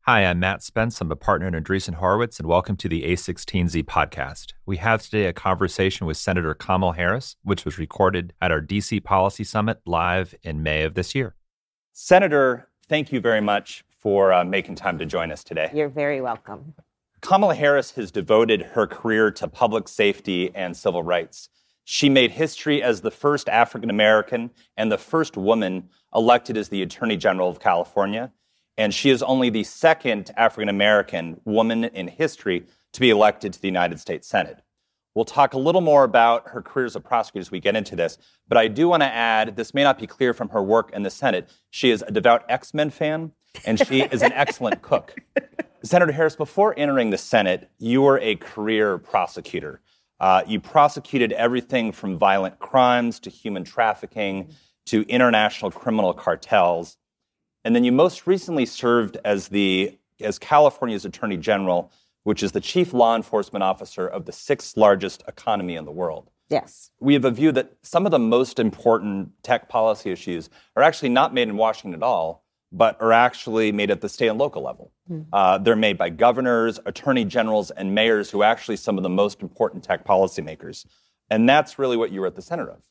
Hi, I'm Matt Spence. I'm a partner in Andreessen Horowitz, and welcome to the a16z podcast. We have today a conversation with Senator Kamala Harris, which was recorded at our DC Policy Summit live in May of this year. Senator, thank you very much for making time to join us today. You're very welcome. Kamala Harris has devoted her career to public safety and civil rights. She made history as the first African American and the first woman elected as the Attorney General of California. And she is only the second African American woman in history to be elected to the United States Senate. We'll talk a little more about her career as a prosecutor as we get into this, but I do want to add, this may not be clear from her work in the Senate, she is a devout X-Men fan, and she is an excellent cook. Senator Harris, before entering the Senate, you were a career prosecutor. You prosecuted everything from violent crimes to human trafficking to international criminal cartels. And then you most recently served as California's Attorney General, which is the chief law enforcement officer of the sixth largest economy in the world. Yes. We have a view that some of the most important tech policy issues are actually not made in Washington at all, but are actually made at the state and local level. They're made by governors, attorney generals, and mayors who are actually some of the most important tech policymakers. And that's really what you were at the center of.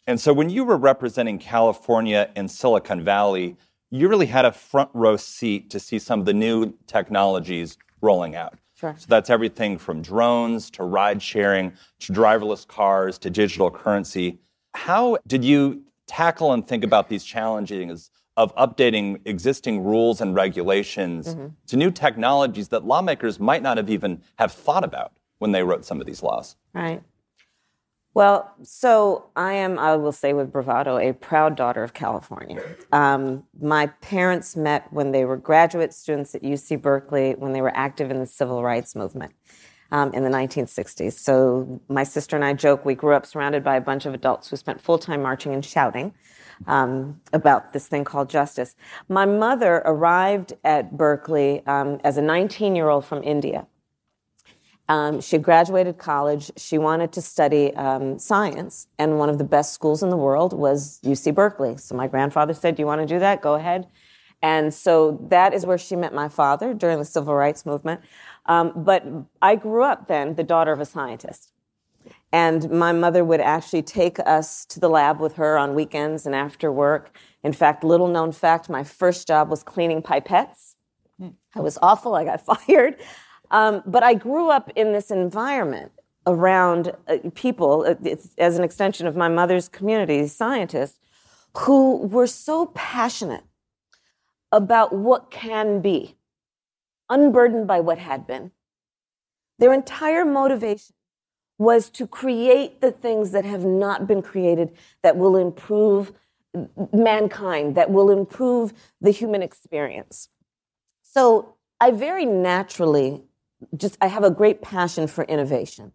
And so when you were representing California and Silicon Valley, you really had a front row seat to see some of the new technologies rolling out. Sure. So that's everything from drones to ride sharing to driverless cars to digital currency. How did you tackle and think about these challenges of updating existing rules and regulations to new technologies that lawmakers might not have even have thought about when they wrote some of these laws? Right. Well, so I will say with bravado, a proud daughter of California. My parents met when they were graduate students at UC Berkeley, when they were active in the civil rights movement in the 1960s. So my sister and I joke, we grew up surrounded by a bunch of adults who spent full-time marching and shouting about this thing called justice. My mother arrived at Berkeley as a 19-year-old from India. She graduated college. She wanted to study science, and one of the best schools in the world was UC Berkeley. So my grandfather said, "Do you want to do that? Go ahead." And so that is where she met my father during the civil rights movement. But I grew up then the daughter of a scientist. And my mother would actually take us to the lab with her on weekends and after work. In fact, little known fact, my first job was cleaning pipettes. I was awful. I got fired. But I grew up in this environment around people, as an extension of my mother's community, scientists, who were so passionate about what can be, unburdened by what had been. Their entire motivation was to create the things that have not been created that will improve mankind, that will improve the human experience. So I very naturally I have a great passion for innovation.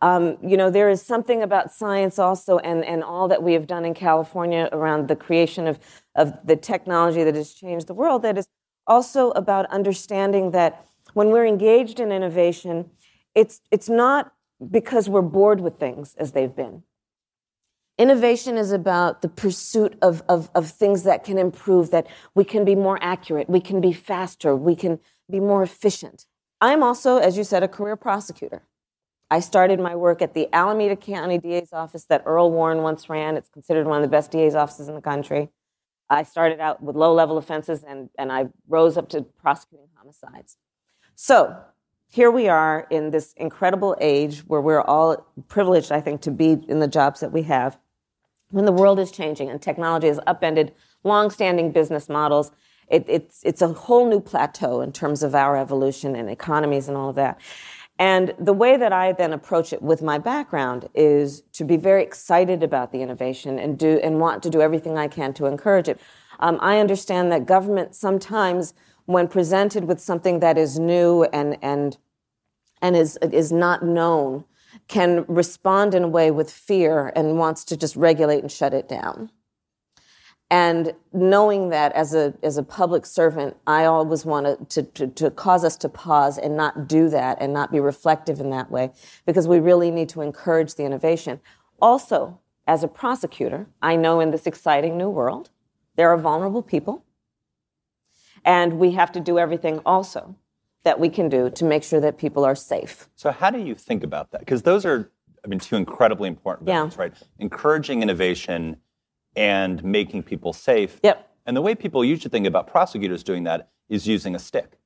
There is something about science also and all that we have done in California around the creation of the technology that has changed the world that is also about understanding that when we're engaged in innovation, it's not because we're bored with things as they've been. Innovation is about the pursuit of things that can improve, that we can be more accurate, we can be faster, we can be more efficient. I'm also, as you said, a career prosecutor. I started my work at the Alameda County DA's office that Earl Warren once ran. It's considered one of the best DA's offices in the country. I started out with low-level offenses, and I rose up to prosecuting homicides. So here we are in this incredible age where we're all privileged, I think, to be in the jobs that we have, when the world is changing and technology has upended long-standing business models. It's a whole new plateau in terms of our evolution and economies and all of that. And the way that I then approach it with my background is to be very excited about the innovation and want to do everything I can to encourage it. I understand that government sometimes, when presented with something that is new and is not known, can respond in a way with fear and wants to just regulate and shut it down. And knowing that as a public servant, I always want to cause us to pause and not do that and not be reflective in that way, because we really need to encourage the innovation. Also, as a prosecutor, I know in this exciting new world, there are vulnerable people. And we have to do everything also that we can do to make sure that people are safe. So how do you think about that? Because those are, two incredibly important values, right? Encouraging innovation and making people safe. Yep. And the way people usually think about prosecutors doing that is using a stick.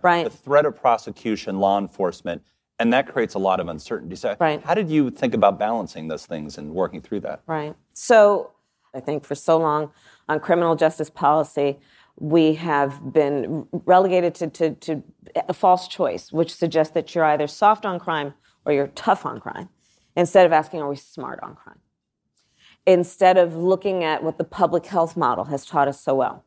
Right. The threat of prosecution, law enforcement, and that creates a lot of uncertainty. So how did you think about balancing those things and working through that? Right. So I think for so long on criminal justice policy, we have been relegated to a false choice, which suggests that you're either soft on crime or you're tough on crime, instead of asking, are we smart on crime? Instead of looking at what the public health model has taught us so well.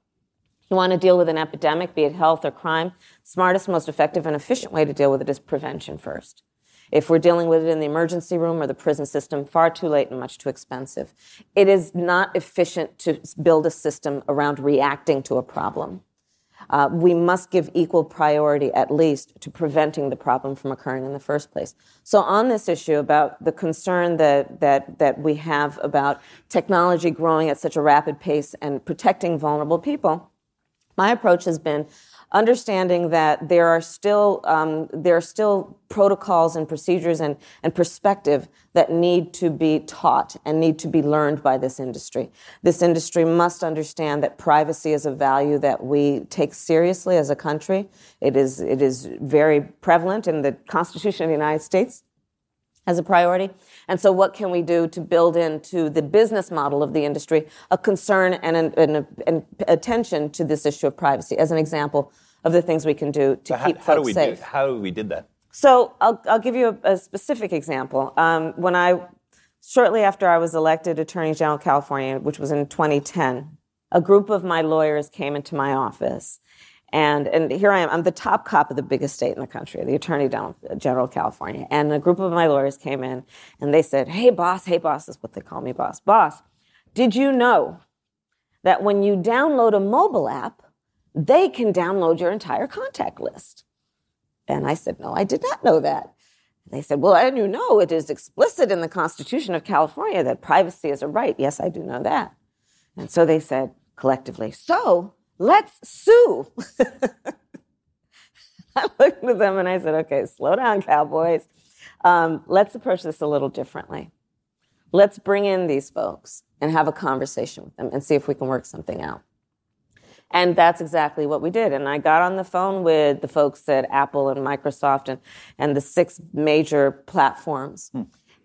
You want to deal with an epidemic, be it health or crime, smartest, most effective, and efficient way to deal with it is prevention first. If we're dealing with it in the emergency room or the prison system, far too late and much too expensive. It is not efficient to build a system around reacting to a problem. We must give equal priority, at least, to preventing the problem from occurring in the first place. So on this issue about the concern that we have about technology growing at such a rapid pace and protecting vulnerable people, my approach has been understanding that there are still protocols and procedures and perspective that need to be taught and need to be learned by this industry. This industry must understand that privacy is a value that we take seriously as a country. It is very prevalent in the Constitution of the United States as a priority. And so what can we do to build into the business model of the industry a concern and an attention to this issue of privacy as an example of the things we can do to keep folks safe? How we did that? So I'll give you a specific example. Shortly after I was elected Attorney General of California, which was in 2010, a group of my lawyers came into my office. And here I am. I'm the top cop of the biggest state in the country, the Attorney General of California. And a group of my lawyers came in, and they said, hey, boss, is what they call me, boss. Boss, did you know that when you download a mobile app, they can download your entire contact list? And I said, no, I did not know that. And they said, well, and you know it is explicit in the Constitution of California that privacy is a right. Yes, I do know that. And so they said collectively, so let's sue. I looked at them and I said, okay, slow down, cowboys. Let's approach this a little differently. Let's bring in these folks and have a conversation with them and see if we can work something out. And that's exactly what we did. And I got on the phone with the folks at Apple and Microsoft and the 6 major platforms.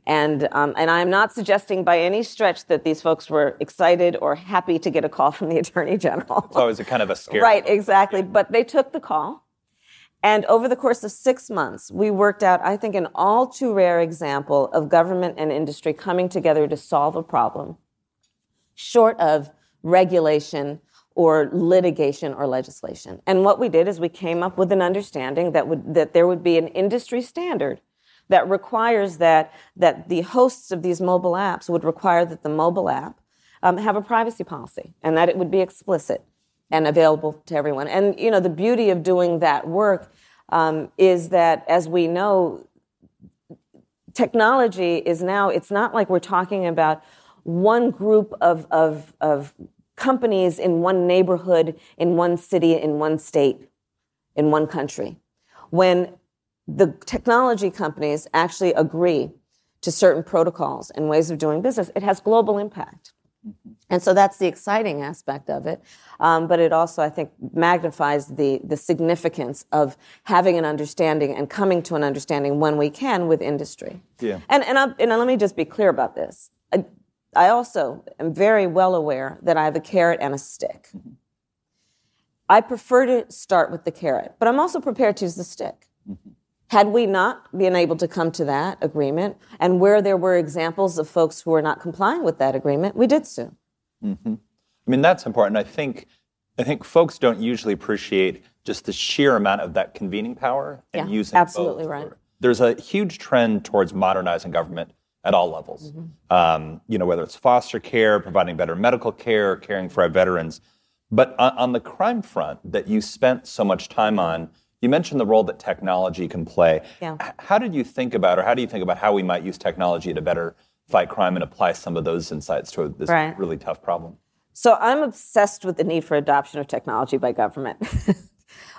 And I'm not suggesting by any stretch that these folks were excited or happy to get a call from the Attorney General. It's always a kind of a scare. Right, exactly. But they took the call. And over the course of 6 months, we worked out, I think, an all too rare example of government and industry coming together to solve a problem, short of regulation or litigation or legislation. And what we did is we came up with an understanding that there would be an industry standard that requires that the hosts of these mobile apps would require that the mobile app have a privacy policy and that it would be explicit and available to everyone. And, the beauty of doing that work is that, as we know, technology is now, it's not like we're talking about one group of companies in one neighborhood, in one city, in one state, in one country. When the technology companies actually agree to certain protocols and ways of doing business, it has global impact. And so that's the exciting aspect of it. But it also, I think, magnifies the significance of having an understanding and coming to an understanding when we can with industry. Yeah. And let me just be clear about this. I also am very well aware that I have a carrot and a stick. I prefer to start with the carrot, but I'm also prepared to use the stick. Had we not been able to come to that agreement, and where there were examples of folks who were not complying with that agreement, we did sue. That's important. I think folks don't usually appreciate just the sheer amount of that convening power and using absolutely both. Right. There's a huge trend towards modernizing government at all levels. Whether it's foster care, providing better medical care, caring for our veterans. But on the crime front that you spent so much time on, you mentioned the role that technology can play. Yeah. How do you think about how we might use technology to better fight crime and apply some of those insights to this really tough problem? So I'm obsessed with the need for adoption of technology by government,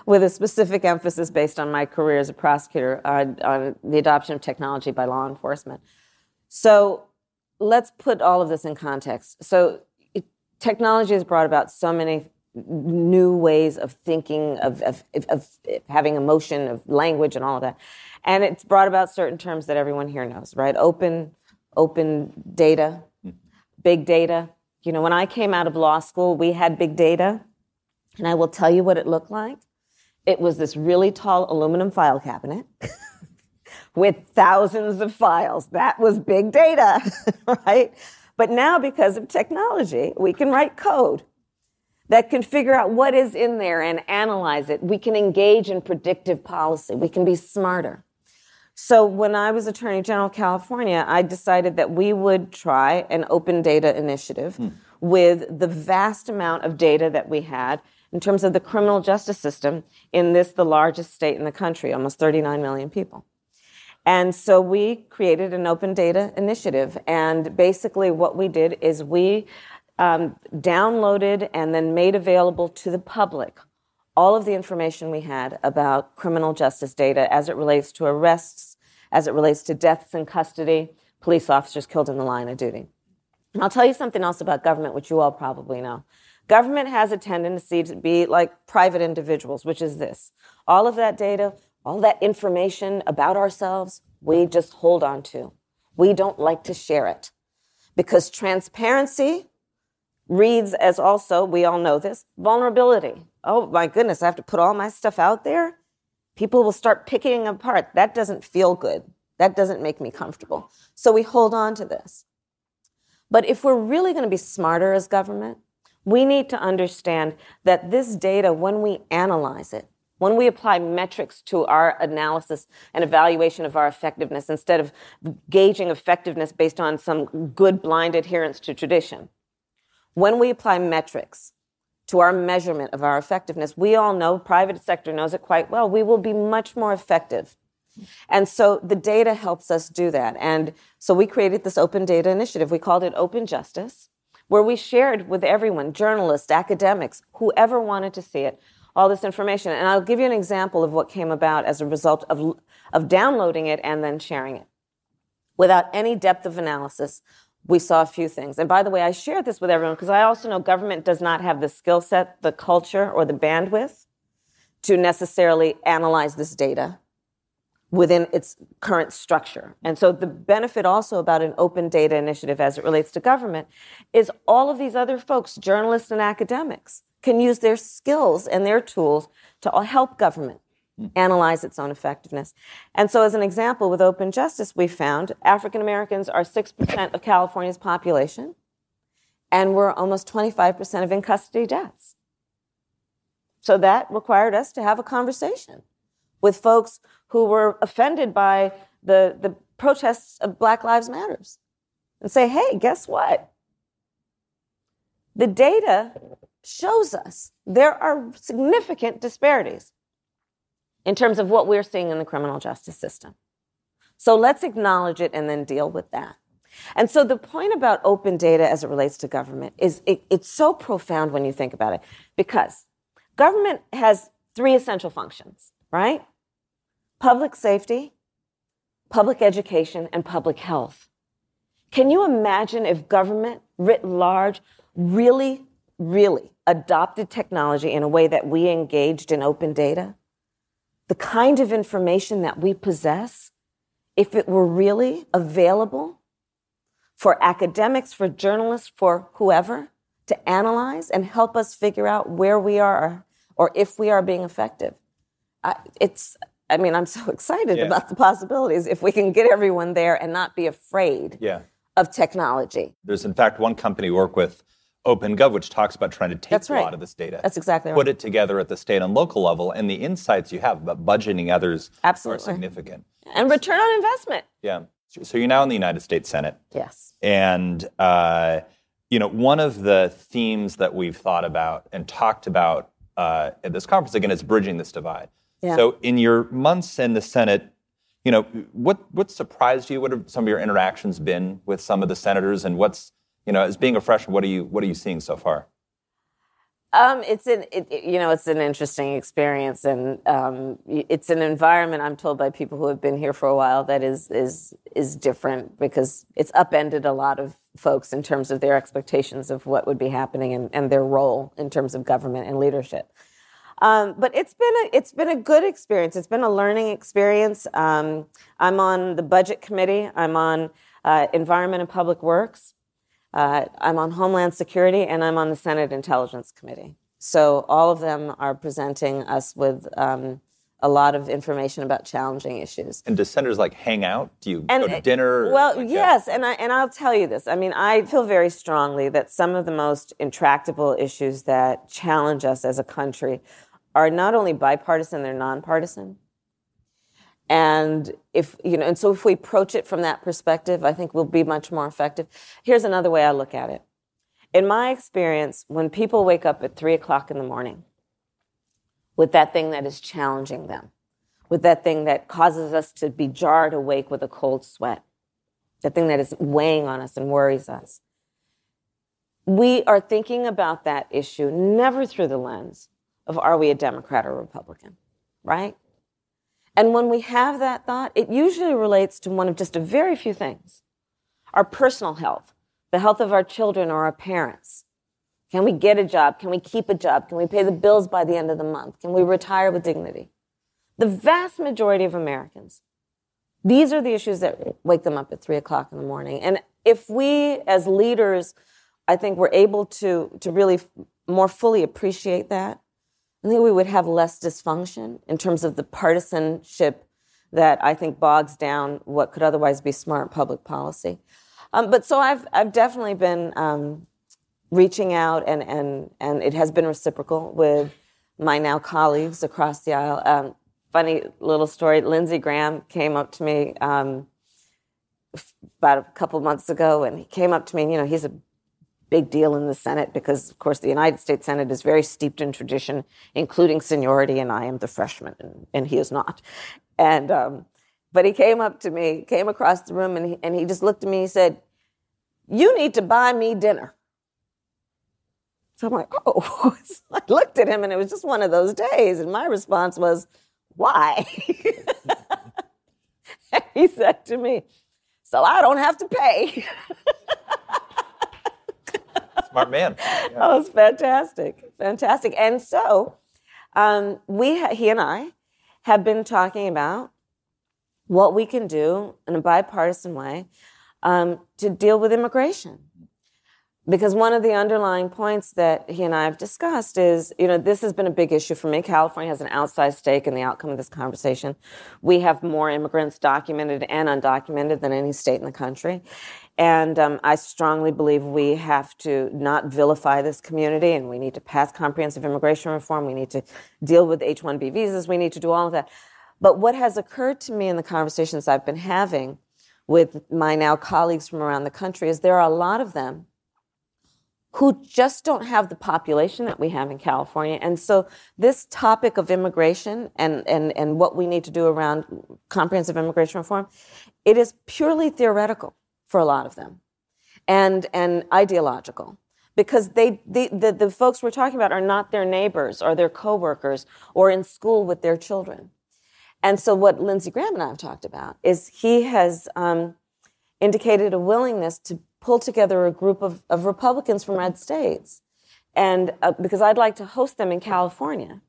with a specific emphasis based on my career as a prosecutor on the adoption of technology by law enforcement. So let's put all of this in context. So technology has brought about so many new ways of thinking, of having emotion, of language, and all of that. And it's brought about certain terms that everyone here knows, right? Open data, big data. You know, when I came out of law school, we had big data, and I will tell you what it looked like. It was this really tall aluminum file cabinet with thousands of files. That was big data, right? But now, because of technology, we can write code that can figure out what is in there and analyze it. We can engage in predictive policy. We can be smarter. So when I was Attorney General of California, I decided that we would try an open data initiative with the vast amount of data that we had in terms of the criminal justice system in this, the largest state in the country, almost 39 million people. And so we created an open data initiative. And basically what we did is we downloaded and then made available to the public all of the information we had about criminal justice data as it relates to arrests, as it relates to deaths in custody, police officers killed in the line of duty. And I'll tell you something else about government, which you all probably know. Government has a tendency to be like private individuals, which is this. All of that data, all that information about ourselves, we just hold on to. We don't like to share it because transparency reads as also, we all know this, vulnerability. Oh my goodness, I have to put all my stuff out there? People will start picking apart. That doesn't feel good. That doesn't make me comfortable. So we hold on to this. But if we're really going to be smarter as government, we need to understand that this data, when we analyze it, when we apply metrics to our analysis and evaluation of our effectiveness, instead of gauging effectiveness based on some good blind adherence to tradition, when we apply metrics to our measurement of our effectiveness, we all know, private sector knows it quite well, we will be much more effective. And so the data helps us do that. And so we created this open data initiative. We called it Open Justice, where we shared with everyone, journalists, academics, whoever wanted to see it, all this information. And I'll give you an example of what came about as a result of downloading it and then sharing it. Without any depth of analysis, we saw a few things. And by the way, I shared this with everyone because I also know government does not have the skill set, the culture, or the bandwidth to necessarily analyze this data within its current structure. And so the benefit also about an open data initiative as it relates to government is all of these other folks, journalists and academics, can use their skills and their tools to help government analyze its own effectiveness. And so as an example, with Open Justice, we found African Americans are 6% of California's population, and we're almost 25% of in-custody deaths. So that required us to have a conversation with folks who were offended by the protests of Black Lives Matters and say, hey, guess what? The data shows us there are significant disparities in terms of what we're seeing in the criminal justice system. So let's acknowledge it and then deal with that. And so the point about open data as it relates to government is it's so profound when you think about it, because government has three essential functions, right? Public safety, public education, and public health. Can you imagine if government writ large really adopted technology in a way that we engaged in open data? The kind of information that we possess, if it were really available for academics, for journalists, for whoever, to analyze and help us figure out where we are or if we are being effective. I'm so excited about the possibilities if we can get everyone there and not be afraid of technology. There's, in fact, one company we work with, OpenGov, which talks about trying to take a lot of this data. That's exactly right. Put it together at the state and local level, and the insights you have about budgeting others are significant. And return on investment. Yeah. So you're now in the United States Senate. Yes. And, one of the themes that we've thought about and talked about at this conference, again, is bridging this divide. Yeah. So in your months in the Senate, what surprised you? What have some of your interactions been with some of the senators, and what's As being a freshman, what are you seeing so far? It's an interesting experience, and it's an environment, I'm told by people who have been here for a while, that is different because it's upended a lot of folks in terms of their expectations of what would be happening and their role in terms of government and leadership. But it's been a good experience. It's been a learning experience. I'm on the Budget Committee. I'm on Environment and Public Works. I'm on Homeland Security, and I'm on the Senate Intelligence Committee. So all of them are presenting us with a lot of information about challenging issues. And do senators hang out? Do you go to dinner? Well, yes, and I'll tell you this. I mean, I feel very strongly that some of the most intractable issues that challenge us as a country are not only bipartisan, they're nonpartisan. And so if we approach it from that perspective, I think we'll be much more effective. Here's another way I look at it. In my experience, when people wake up at 3:00 in the morning with that thing that is challenging them, with that thing that causes us to be jarred awake with a cold sweat, that thing that is weighing on us and worries us, we are thinking about that issue never through the lens of are we a Democrat or Republican, right? And when we have that thought, it usually relates to one of just a very few things. Our personal health, the health of our children or our parents. Can we get a job? Can we keep a job? Can we pay the bills by the end of the month? Can we retire with dignity? The vast majority of Americans, these are the issues that wake them up at 3:00 in the morning. And if we as leaders, I think we're able to really more fully appreciate that, I think we would have less dysfunction in terms of the partisanship that I think bogs down what could otherwise be smart public policy. But so I've definitely been reaching out, and it has been reciprocal with my now colleagues across the aisle. Funny little story, Lindsey Graham came up to me about a couple months ago, and he came up to me, and he's a big deal in the Senate because, of course, the United States Senate is very steeped in tradition, including seniority, and I am the freshman, and he is not. And but he came up to me, came across the room, and he just looked at me and he said, "You need to buy me dinner." So I'm like, oh. So I looked at him, and it was just one of those days, and my response was, "Why?" And he said to me, "So I don't have to pay." Smart man. Yeah. Oh, it's fantastic. And so he and I have been talking about what we can do in a bipartisan way to deal with immigration. Because one of the underlying points that he and I have discussed is, this has been a big issue for me. California has an outsized stake in the outcome of this conversation. We have more immigrants documented and undocumented than any state in the country. And I strongly believe we have to not vilify this community, and we need to pass comprehensive immigration reform. We need to deal with H-1B visas. We need to do all of that. But what has occurred to me in the conversations I've been having with my now colleagues from around the country is there are a lot of them who just don't have the population that we have in California. And so this topic of immigration and what we need to do around comprehensive immigration reform, it is purely theoretical for a lot of them and ideological. Because the folks we're talking about are not their neighbors or their coworkers or in school with their children. And so what Lindsey Graham and I have talked about is he has indicated a willingness to pull together a group of Republicans from red states, and because I'd like to host them in California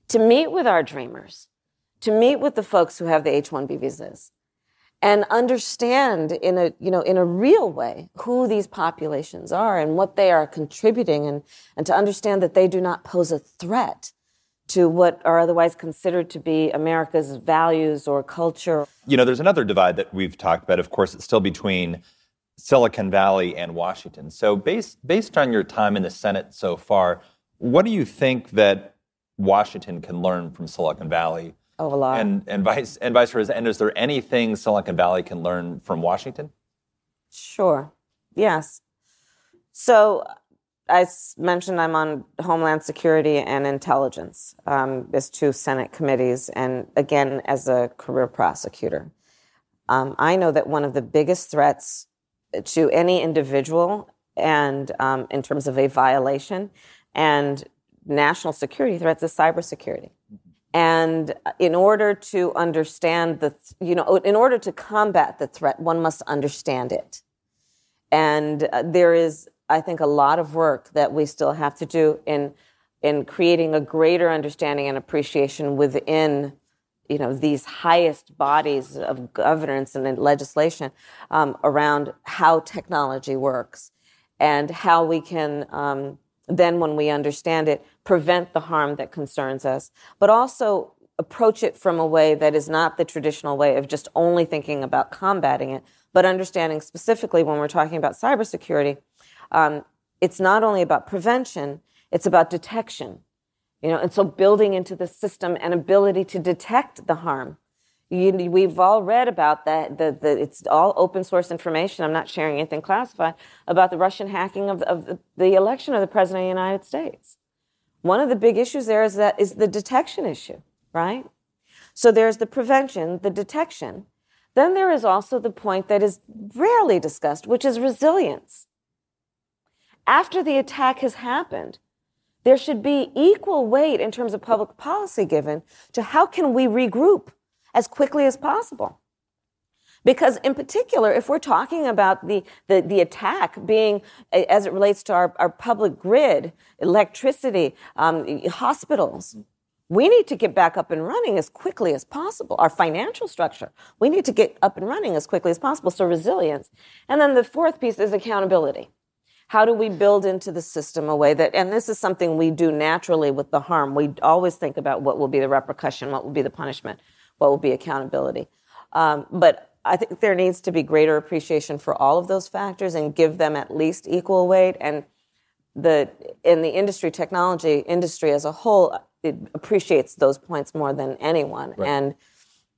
to meet with our dreamers, to meet with the folks who have the H-1B visas, and understand in a real way who these populations are and what they are contributing, and to understand that they do not pose a threat to what are otherwise considered to be America's values or culture. There's another divide that we've talked about. Of course, it's still between Silicon Valley and Washington. So based on your time in the Senate so far, what do you think that Washington can learn from Silicon Valley? Oh, a lot. And vice versa. And is there anything Silicon Valley can learn from Washington? Sure. Yes. So I mentioned I'm on Homeland Security and Intelligence as two Senate committees, and again, as a career prosecutor. I know that one of the biggest threats to any individual and in terms of a violation and national security threats is cybersecurity. And in order to understand in order to combat the threat, one must understand it. And there is, I think, a lot of work that we still have to do in creating a greater understanding and appreciation within, these highest bodies of governance and legislation around how technology works and how we can then, when we understand it, prevent the harm that concerns us, but also approach it from a way that is not the traditional way of just only thinking about combating it, but understanding specifically when we're talking about cybersecurity, it's not only about prevention, it's about detection. And so building into the system an ability to detect the harm. We've all read about that. It's all open source information. I'm not sharing anything classified about the Russian hacking of the election of the President of the United States. One of the big issues there is the detection issue, right? So there's the prevention, the detection. Then there is also the point that is rarely discussed, which is resilience. After the attack has happened, there should be equal weight in terms of public policy given to how can we regroup as quickly as possible. Because in particular, if we're talking about the attack being, as it relates to our public grid, electricity, hospitals, we need to get back up and running as quickly as possible. Our financial structure, we need to get up and running as quickly as possible. So resilience. And then the fourth piece is accountability. How do we build into the system a way that, and this is something we do naturally with the harm, we always think about what will be the repercussion, what will be the punishment, what will be accountability. But I think there needs to be greater appreciation for all of those factors and give them at least equal weight. And in the technology industry as a whole, it appreciates those points more than anyone. Right. And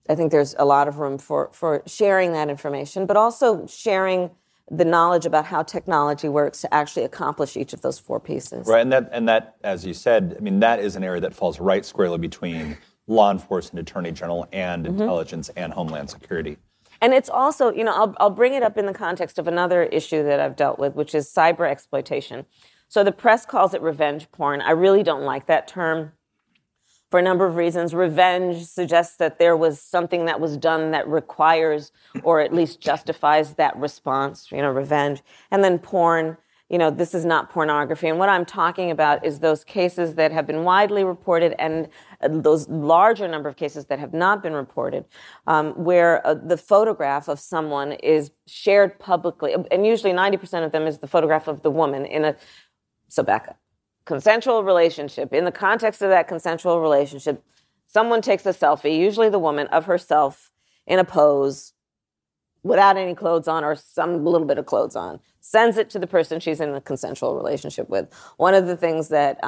I think there's a lot of room for sharing that information, but also sharing the knowledge about how technology works to actually accomplish each of those four pieces. Right, and that, as you said, that is an area that falls right squarely between law enforcement, attorney general, and intelligence and homeland security. And it's also, I'll bring it up in the context of another issue that I've dealt with, which is cyber exploitation. So the press calls it revenge porn. I really don't like that term for a number of reasons. Revenge suggests that there was something that was done that requires or at least justifies that response, revenge. And then porn, this is not pornography. And what I'm talking about is those cases that have been widely reported and those larger number of cases that have not been reported, where the photograph of someone is shared publicly. And usually 90% of them is the photograph of the woman so back up. Consensual relationship. In the context of that consensual relationship, someone takes a selfie, usually the woman, of herself in a pose without any clothes on or some little bit of clothes on, sends it to the person she's in a consensual relationship with. One of the things that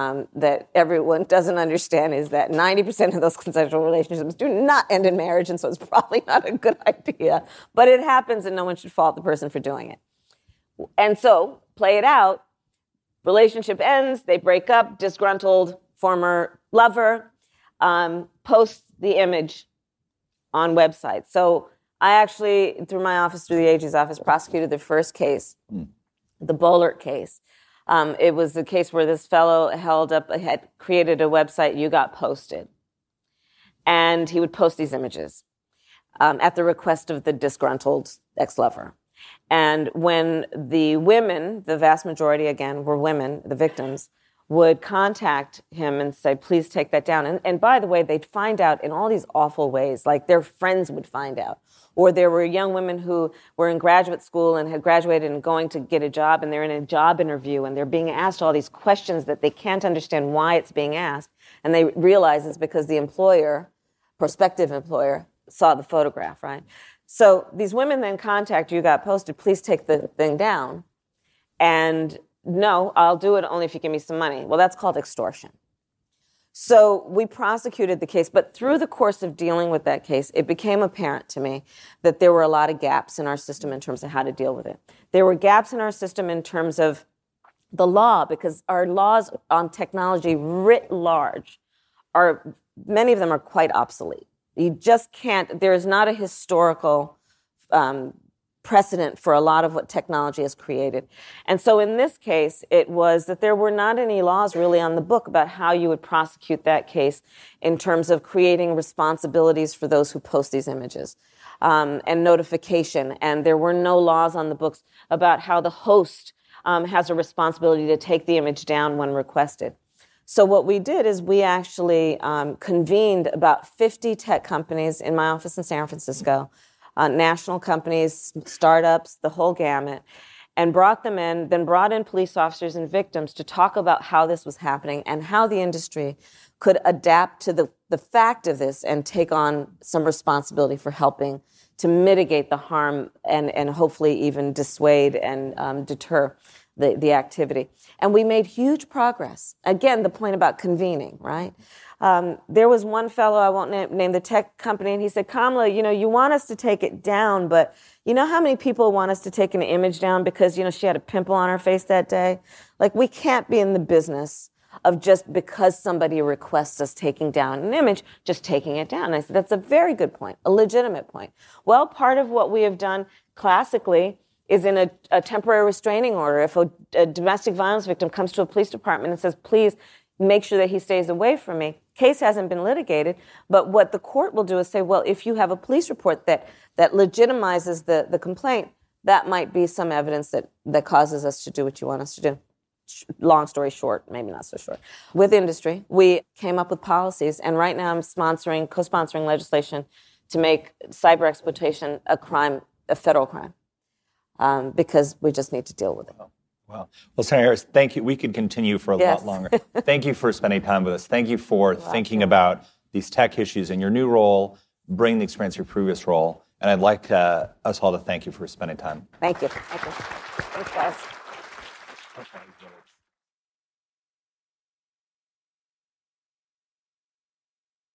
everyone doesn't understand is that 90% of those consensual relationships do not end in marriage, and so it's probably not a good idea. But it happens, and no one should fault the person for doing it. And so, play it out. Relationship ends, they break up, disgruntled former lover posts the image on websites. So I actually, through my office, through the AG's office, prosecuted the first case, the Bollert case. It was the case where this fellow had created a website, You Got Posted. And he would post these images at the request of the disgruntled ex-lover. And when the women, the vast majority, again, were women, the victims, would contact him and say, please take that down. And by the way, they'd find out in all these awful ways, like their friends would find out. Or there were young women who were in graduate school and had graduated and going to get a job, and they're in a job interview, and they're being asked all these questions that they can't understand why it's being asked. And they realize it's because the employer, prospective employer, saw the photograph, right? So these women then contact You Got Posted, please take the thing down. And no, I'll do it only if you give me some money. Well, that's called extortion. So we prosecuted the case, but through the course of dealing with that case, it became apparent to me that there were a lot of gaps in our system in terms of how to deal with it. There were gaps in our system in terms of the law, because our laws on technology writ large many of them are quite obsolete. You just can't, there is not a historical precedent for a lot of what technology has created. And so in this case, it was that there were not any laws really on the book about how you would prosecute that case in terms of creating responsibilities for those who post these images, and notification. And there were no laws on the books about how the host has a responsibility to take the image down when requested. So what we did is we actually convened about 50 tech companies in my office in San Francisco, national companies, startups, the whole gamut, and brought them in, then brought in police officers and victims to talk about how this was happening and how the industry could adapt to the fact of this and take on some responsibility for helping to mitigate the harm and hopefully even dissuade and deter the activity. And we made huge progress. Again, the point about convening, right? There was one fellow, I won't name the tech company, and he said, Kamala, you want us to take it down, but you know how many people want us to take an image down because, she had a pimple on her face that day? Like, we can't be in the business of just because somebody requests us taking down an image, just taking it down. And I said, that's a very good point, a legitimate point. Well, part of what we have done classically is in a temporary restraining order. If a domestic violence victim comes to a police department and says, please make sure that he stays away from me, case hasn't been litigated, but what the court will do is say, well, if you have a police report that legitimizes the complaint, that might be some evidence that causes us to do what you want us to do. Long story short, maybe not so short. With industry, we came up with policies, and right now I'm co-sponsoring legislation to make cyber exploitation a federal crime. Because we just need to deal with it. Well, Senator Harris, thank you. We could continue for a lot longer. Thank you for spending time with us. Thank you for thinking about these tech issues in your new role, bringing the experience of your previous role. And I'd like us all to thank you for spending time. Thank you. Thanks, guys. Okay.